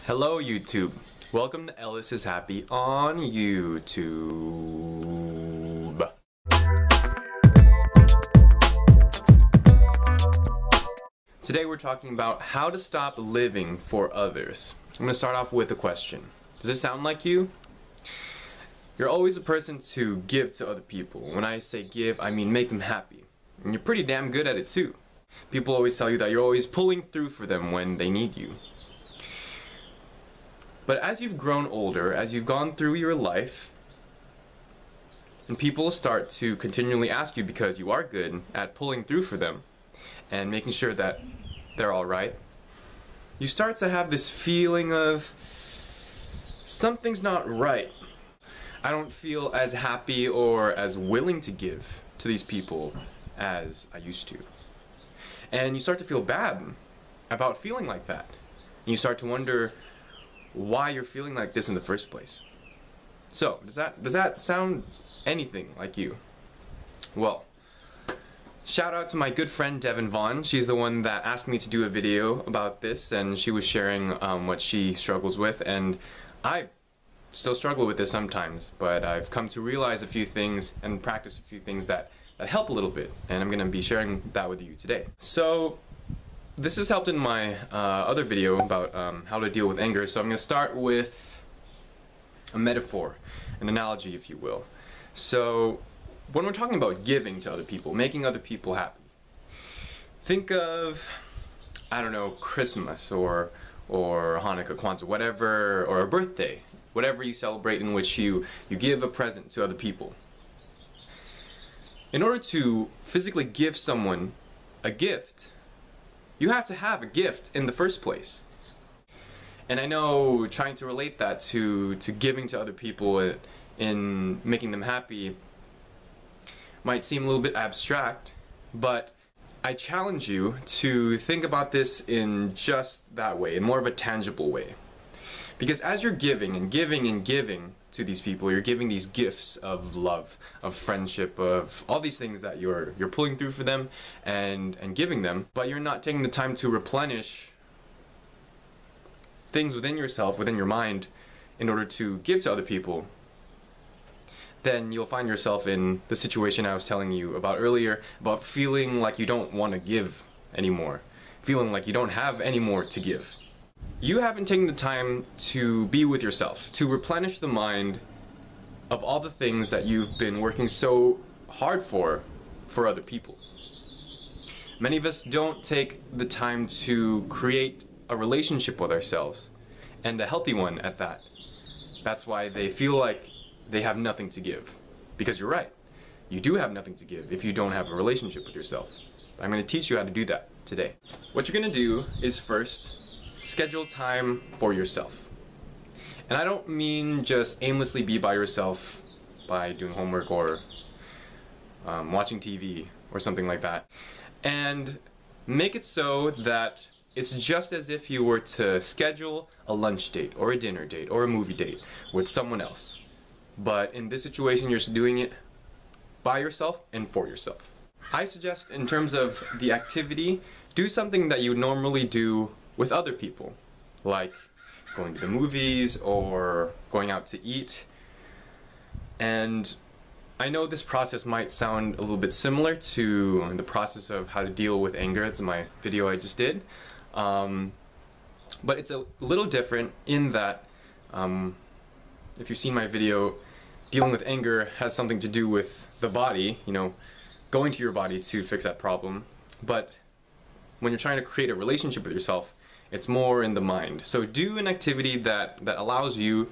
Hello YouTube. Welcome to Ellis is Happy on YouTube. Today we're talking about how to stop living for others. I'm going to start off with a question. Does this sound like you? You're always a person to give to other people. When I say give, I mean make them happy. And you're pretty damn good at it too. People always tell you that you're always pulling through for them when they need you. But as you've grown older, as you've gone through your life, and people start to continually ask you because you are good at pulling through for them and making sure that they're alright, you start to have this feeling of something's not right. I don't feel as happy or as willing to give to these people as I used to. And you start to feel bad about feeling like that. And you start to wonder why you're feeling like this in the first place. So, does that sound anything like you? Well, shout out to my good friend Devin Vaughn. She's the one that asked me to do a video about this, and she was sharing what she struggles with, and I still struggle with this sometimes, but I've come to realize a few things and practice a few things that help a little bit, and I'm going to be sharing that with you today. So, this has helped in my other video about how to deal with anger, so I'm going to start with a metaphor, an analogy if you will. So when we're talking about giving to other people, making other people happy, think of, I don't know, Christmas or Hanukkah, Kwanzaa, whatever, or a birthday, whatever you celebrate in which you give a present to other people. In order to physically give someone a gift, you have to have a gift in the first place. And I know trying to relate that to giving to other people in making them happy might seem a little bit abstract, but I challenge you to think about this in just that way, in more of a tangible way. Because as you're giving and giving and giving to these people, you're giving these gifts of love, of friendship, of all these things that you're pulling through for them and giving them, but you're not taking the time to replenish things within yourself, within your mind, in order to give to other people, then you'll find yourself in the situation I was telling you about earlier, about feeling like you don't want to give anymore, feeling like you don't have any more to give. You haven't taken the time to be with yourself, to replenish the mind of all the things that you've been working so hard for other people. Many of us don't take the time to create a relationship with ourselves, and a healthy one at that. That's why they feel like they have nothing to give. Because you're right, you do have nothing to give if you don't have a relationship with yourself. I'm going to teach you how to do that today. What you're going to do is first schedule time for yourself. And I don't mean just aimlessly be by yourself by doing homework or watching TV or something like that. And make it so that it's just as if you were to schedule a lunch date or a dinner date or a movie date with someone else. But in this situation, you're just doing it by yourself and for yourself. I suggest, in terms of the activity, do something that you normally do with other people, like going to the movies or going out to eat. And I know this process might sound a little bit similar to the process of how to deal with anger. It's my video I just did. But it's a little different in that, if you've seen my video, dealing with anger has something to do with the body, you know, going to your body to fix that problem. But when you're trying to create a relationship with yourself, it's more in the mind. So do an activity that allows you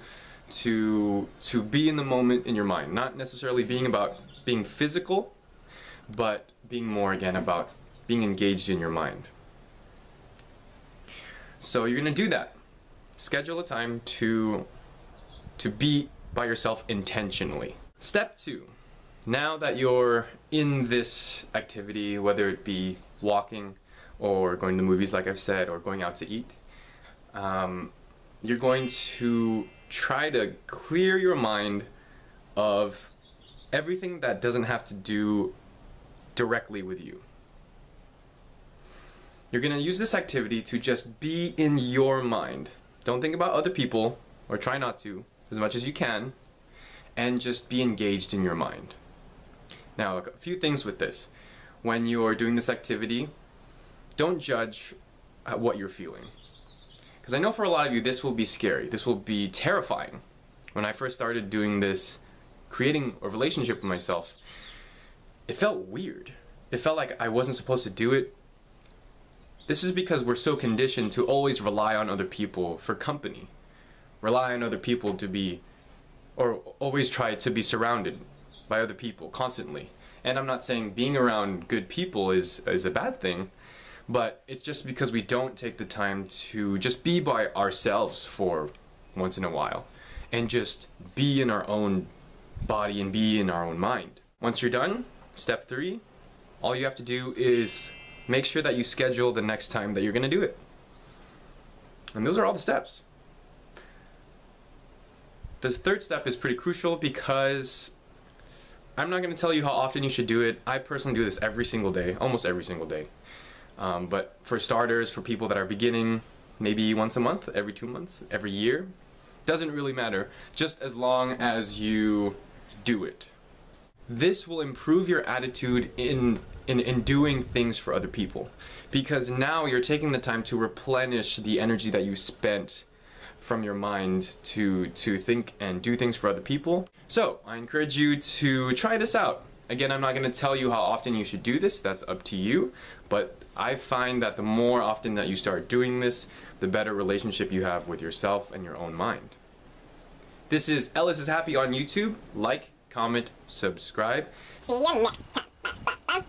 to be in the moment in your mind. Not necessarily being about being physical, but being more, again, about being engaged in your mind. So you're going to do that. Schedule a time to be by yourself intentionally. Step 2. Now that you're in this activity, whether it be walking or going to the movies like I've said, or going out to eat, you're going to try to clear your mind of everything that doesn't have to do directly with you. You're going to use this activity to just be in your mind, Don't think about other people, or try not to, as much as you can, and just be engaged in your mind. Now, a few things with this. When you're doing this activity, don't judge what you're feeling. Because I know for a lot of you, this will be scary. This will be terrifying. When I first started doing this, creating a relationship with myself, it felt weird. It felt like I wasn't supposed to do it. This is because we're so conditioned to always rely on other people for company. Rely on other people to be, or always try to be surrounded by other people constantly. And I'm not saying being around good people is a bad thing, but it's just because we don't take the time to just be by ourselves for once in a while and just be in our own body and be in our own mind. Once you're done, step 3, all you have to do is make sure that you schedule the next time that you're going to do it. And those are all the steps. The third step is pretty crucial because I'm not going to tell you how often you should do it. I personally do this every single day, almost every single day. But for starters, for people that are beginning, maybe once a month, every 2 months, every year, doesn't really matter, just as long as you do it. This will improve your attitude in doing things for other people, because now you're taking the time to replenish the energy that you spent from your mind to think and do things for other people. So I encourage you to try this out. Again, I'm not going to tell you how often you should do this, that's up to you, but I find that the more often that you start doing this, the better relationship you have with yourself and your own mind. This is Ellis is Happy on YouTube. Like, comment, subscribe. See you next time.